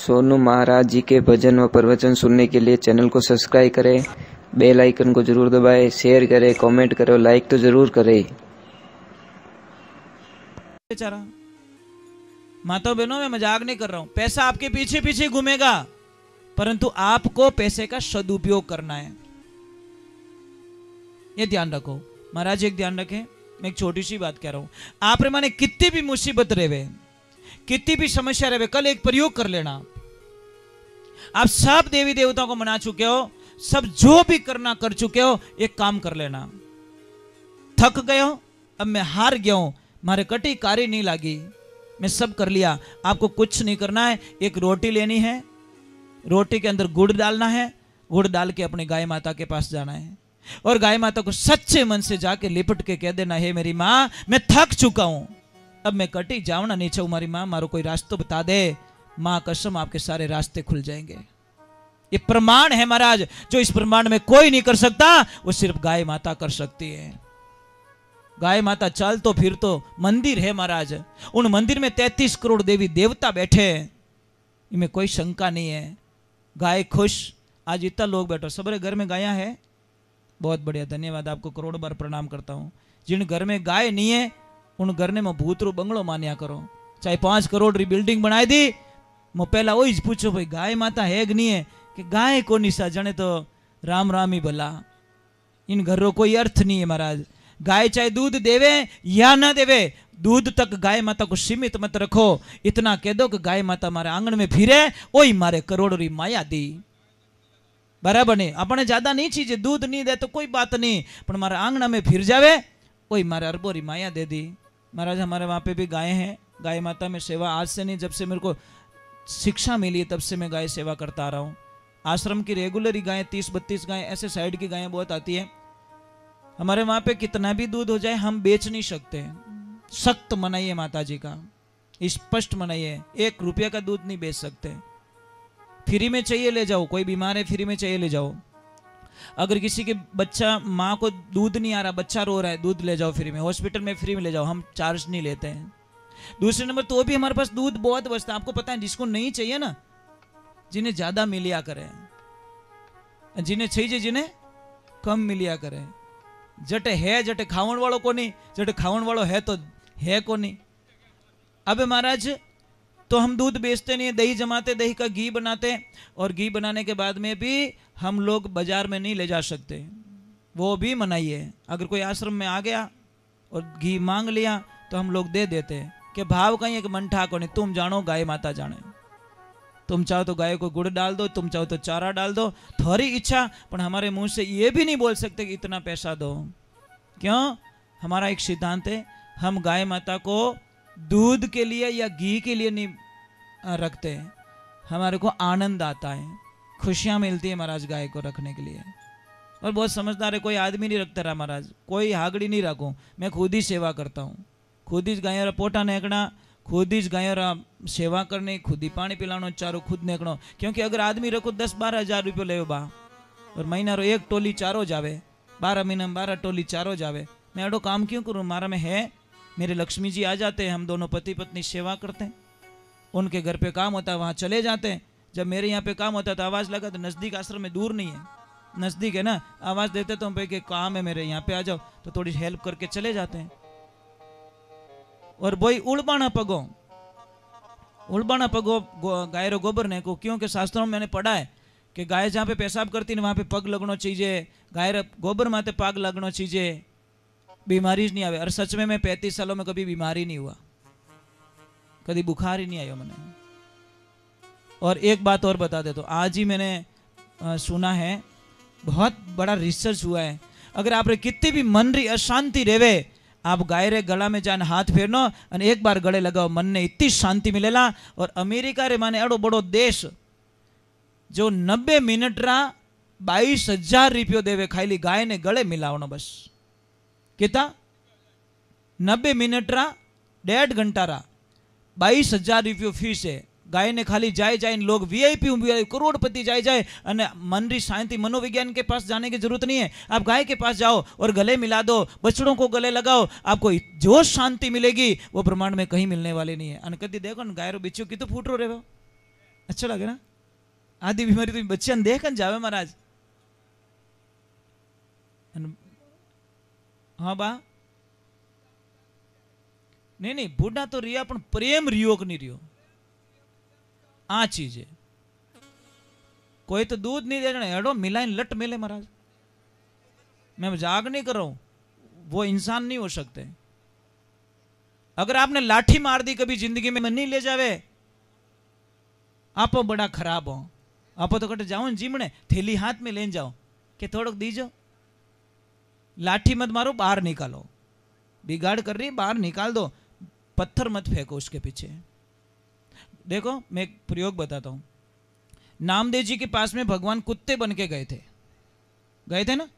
सोनू महाराज जी के भजन व प्रवचन सुनने के लिए चैनल को सब्सक्राइब करें, बेल आइकन को जरूर दबाएं, शेयर करें, कमेंट करें, लाइक तो जरूर करें। बेचारा माता बहनों, मैं मजाक नहीं कर रहा हूं। पैसा आपके पीछे पीछे घूमेगा, परंतु आपको पैसे का सदुपयोग करना है, ये ध्यान रखो। महाराज एक ध्यान रखें, मैं एक छोटी सी बात कह रहा हूं। आप रे माने कितनी भी मुसीबत रहे, कितनी भी समस्या रहे, कल एक प्रयोग कर लेना। आप सब देवी देवताओं को मना चुके हो, सब जो भी करना कर चुके हो, एक काम कर लेना। थक गए हो, अब मैं हार गया हूं, मारे कटी कारी नहीं लगी, मैं सब कर लिया। आपको कुछ नहीं करना है, एक रोटी लेनी है, रोटी के अंदर गुड़ डालना है, गुड़ डाल के अपनी गाय माता के पास जाना है और गाय माता को सच्चे मन से जाके लिपट के कह देना, हे मेरी माँ, मैं थक चुका हूं, अब मैं कटी जाऊं ना नीचे, मारी माँ मारो कोई रास्ता बता दे। माँ कसम आपके सारे रास्ते खुल जाएंगे। ये प्रमाण है महाराज, जो इस प्रमाण में कोई नहीं कर सकता, वो सिर्फ गाय माता कर सकती है। गाय माता चल तो फिर तो मंदिर है महाराज, उन मंदिर में 33 करोड़ देवी देवता बैठे, इनमें कोई शंका नहीं है। गाय खुश, आज इतना लोग बैठो, सबरे घर में गाया है, बहुत बढ़िया, धन्यवाद, आपको करोड़ बार प्रणाम करता हूं। जिन घर में गाय नहीं है, उन घर ने मैं भूतरू बंगलो मान्या करो, चाहे 5 करोड़ री बिल्डिंग बनाई दी, मैं पहला वही पूछो भाई गाय माता है कि नहीं है, कि गाय को निशा जने तो राम राम ही भला। इन घरों कोई अर्थ नहीं है महाराज। गाय चाहे दूध देवे या ना देवे, दूध तक गाय माता को सीमित मत रखो। इतना कह दो कि गाय माता मारे आंगन में फिरे, ओही मारे करोड़ री माया दी, बराबर नहीं। अपने ज्यादा नहीं चाहिए, दूध नहीं दे तो कोई बात नहीं, पर हमारे आंगना में फिर जावे, वही मारे अरबों री माया दे दी। महाराज हमारे वहां पे भी गाय हैं, गाय माता में सेवा आज से नहीं, जब से मेरे को शिक्षा मिली है तब से मैं गाय सेवा करता आ रहा हूँ। आश्रम की रेगुलर ही गायें 30-32 गायें, ऐसे साइड की गायें बहुत आती है। हमारे वहां पे कितना भी दूध हो जाए हम बेच नहीं सकते, सख्त मनाही है माता जी का, स्पष्ट मनाही है, 1 रुपया का दूध नहीं बेच सकते। फ्री में चाहिए ले जाओ, कोई बीमार है फ्री में चाहिए ले जाओ। अगर किसी के बच्चा, माँ को दूध नहीं आ रहा, बच्चा रो रहा है, दूध ले जाओ फ्री में, हॉस्पिटल में फ्री में ले जाओ, हम चार्ज नहीं लेते हैं। दूसरे नंबर तो भी हमारे पास दूध बहुत बचता है, आपको पता है, जिसको नहीं चाहिए ना, जिन्हें ज्यादा मिलिया करे, जिन्हें चाहिए जिन्हें कम मिलिया करे। जटे है जटे खावन वालों को नहीं, जटे खावन वालों है तो है को नहीं। अब महाराज तो हम दूध बेचते नहीं, दही जमाते, दही का घी बनाते, और घी बनाने के बाद में भी हम लोग बाजार में नहीं ले जा सकते, वो भी मनाही है। अगर कोई आश्रम में आ गया और घी मांग लिया तो हम लोग दे देते हैं कि भाव कहीं एक मंठा को नहीं, तुम जानो गाय माता जाने। तुम चाहो तो गाय को गुड़ डाल दो, तुम चाहो तो चारा डाल दो, थोड़ी इच्छा, पर हमारे मुंह से ये भी नहीं बोल सकते कि इतना पैसा दो। क्यों? हमारा एक सिद्धांत है, हम गाय माता को दूध के लिए या घी के लिए नहीं रखते हैं, हमारे को आनंद आता है, खुशियां मिलती है महाराज गाय को रखने के लिए। और बहुत समझदार है, कोई आदमी नहीं रखता रहा महाराज, कोई हागड़ी नहीं रखूं, मैं खुद ही सेवा करता हूँ, खुद ही गायों पोटा नेकना, खुद ही गायों सेवा करनी, खुद ही पानी पिलानो, चारो खुद नेकनो। क्योंकि अगर आदमी रखो 10-12 हज़ार रुपये ले बा, और महीना रो 1 टोली चारो जावे, 12 महीना में 12 टोली चारो जावे, मैं एडो काम क्यों करूँ? मारा में है, मेरे लक्ष्मी जी आ जाते हैं, हम दोनों पति पत्नी सेवा करते हैं, उनके घर पे काम होता है वहाँ चले जाते हैं, जब मेरे यहाँ पे काम होता है तो आवाज़ लगा, तो नज़दीक आश्रम में, दूर नहीं है, नज़दीक है ना, आवाज़ देते तो हम पे काम है मेरे यहाँ पे आ जाओ, तो थोड़ी हेल्प करके चले जाते हैं। और वही उड़बाना पगो गाय रो गोबर ने को, क्योंकि शास्त्रों में मैंने पढ़ा है कि गाय जहाँ पे पेशाब करती है वहाँ पे पग लगना चाहिए, गाय गोबर माते पग लगना चाहिए, बीमारी नहीं आवे। और सच में मैं 35 सालों में कभी बीमारी नहीं हुआ, कभी बुखार ही नहीं आया मैंने। और एक बात और बता दे, तो आज ही मैंने सुना है, बहुत बड़ा रिसर्च हुआ है, अगर आप कितनी भी मन री अशांति रेवे, आप गाय रे गला में जान हाथ फेरनो और एक बार गले लगाओ, मन ने इतनी शांति मिलेला। और अमेरिका रे माने एडो बड़ो देश जो 90 मिनट रा 22,000 रुपयो देवे खाली गाय ने गले मिलावनो, बस कितना 90 मिनट रा 1.5 घंटा रा 22,000 रुपयो फीस है। गाय ने खाली जाए जाए लोग वीआईपी करोड़पति जाए जाए, मन री शांति, मनोविज्ञान के पास जाने की जरूरत नहीं है, आप गाय के पास जाओ और गले मिला दो, बछड़ों को गले लगाओ, आपको जो शांति मिलेगी वो ब्रह्मांड में कहीं मिलने वाली नहीं है। अन कदी देखो गाय रो बिच्छू की तो फूट रो रहे, अच्छा लगे ना? आधी बीमारी तो बच्चे देख जावे महाराज। हाँ बा नहीं नहीं बूढ़ा तो रिया पण प्रेम रियो कि नहीं रियो, आ चीज है। कोई तो दूध नहीं दे हेडो मिलाइन लट मिले महाराज। मैं मजाक नहीं कर रहा हूं, वो इंसान नहीं हो सकते। अगर आपने लाठी मार दी कभी जिंदगी में नहीं ले जावे, आप बड़ा खराब हो। आप तो कटे जाओ जीमने थैली हाथ में लेन जाओ कि थोड़क दीजो, लाठी मत मारो, बाहर निकालो। बिगाड़ कर रही बाहर निकाल दो, पत्थर मत फेंको उसके पीछे। देखो मैं एक प्रयोग बताता हूं। नामदेव जी के पास में भगवान कुत्ते बन के गए थे ना।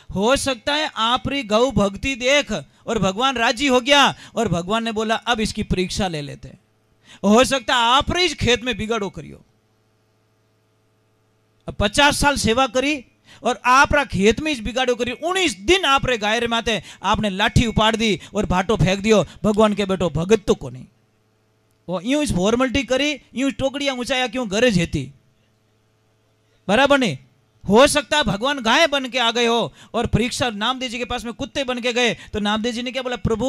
हो सकता है आप री गौ भक्ति देख और भगवान राजी हो गया और भगवान ने बोला अब इसकी परीक्षा ले लेते। हो सकता है आप री खेत में बिगाड़ो करियो, 50 साल सेवा करी और आप रा खेत में इस बिगाड़ो करी। 19 दिन आप रे गाय रे माते आपने लाठी उपाड़ दी और भाटो फेंक दियो। भगवान के बेटो भगत तो को नहीं, वो यूं इस फॉर्मेलिटी करी, यूं टोकड़ियां ऊंचाया क्यों गरज हेती, बराबर नहीं। हो सकता है भगवान गाय बन के आ गए हो और परीक्षा नामदेव जी के पास में कुत्ते बन के गए तो नामदेव जी ने क्या बोला, प्रभु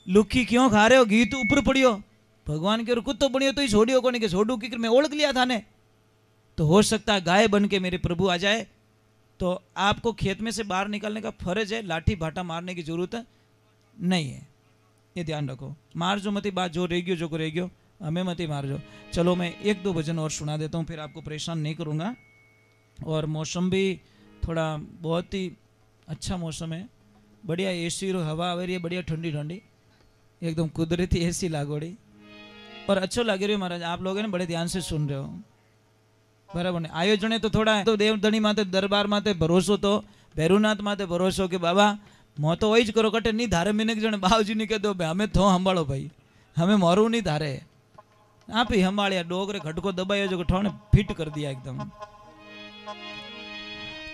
लुखी क्यों खा रहे हो, घी तो ऊपर पड़ियो। भगवान के कुत्तो बनियो तो ही छोड़ियो को नहीं कि छोड़ू की मैं ओढ़ लिया था ने। तो हो सकता है गाय बन के मेरे प्रभु आ जाए तो आपको खेत में से बाहर निकालने का फर्ज है, लाठी भाटा मारने की जरूरत नहीं है। ये ध्यान रखो, मार जो मती बात जो रहेगी जो को रहेगी हमें मती मार जो। चलो मैं 1-2 भजन और सुना देता हूँ, फिर आपको परेशान नहीं करूँगा। और मौसम भी थोड़ा बहुत ही अच्छा मौसम है, बढ़िया एसी हवा आ रही है, बढ़िया ठंडी ठंडी एकदम कुदरती एसी लागोड़ी और अच्छो लग रही है महाराज। आप लोग बड़े ध्यान से सुन रहे हो, बराबर ने। आयोजन तो थोड़ा तो देवधनी माते दरबार माते भरोसो तो भैरुनाथ माते भरोसो के बाबा मो तो वही करो कटे नहीं धारे मिनक जने बाबूजी ने कह दो हमें थो संभालो भाई, हमें मोरू नहीं धारे, आप ही संभालिया। डोगरे घटको दबायो जो ठोने फिट कर दिया एकदम।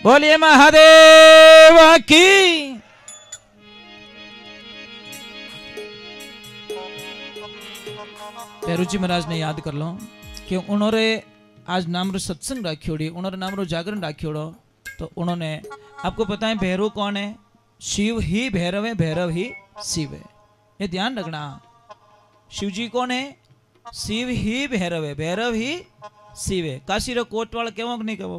बोलिए महादेव की। पेरुजी महाराज ने याद कर लो कि उन्होंने आज नाम रो सत्संग राखियोड़ी, उन्होंने नाम रो जागरण राखियोड़ो। तो उन्होंने आपको पता है भैरव कौन है, शिव ही भैरव है, भैरव ही शिव है, ये ध्यान रखना। शिव जी कौन है, शिव ही भैरव है, भैरव ही शिव है। काशी रो कोटवाल केवो नहीं कहो,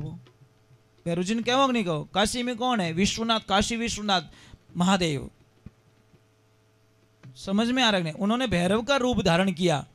भैरव जी ने केवो नहीं कहो। काशी में कौन है, विश्वनाथ, काशी विश्वनाथ महादेव। समझ में आ रहा है, उन्होंने भैरव का रूप धारण किया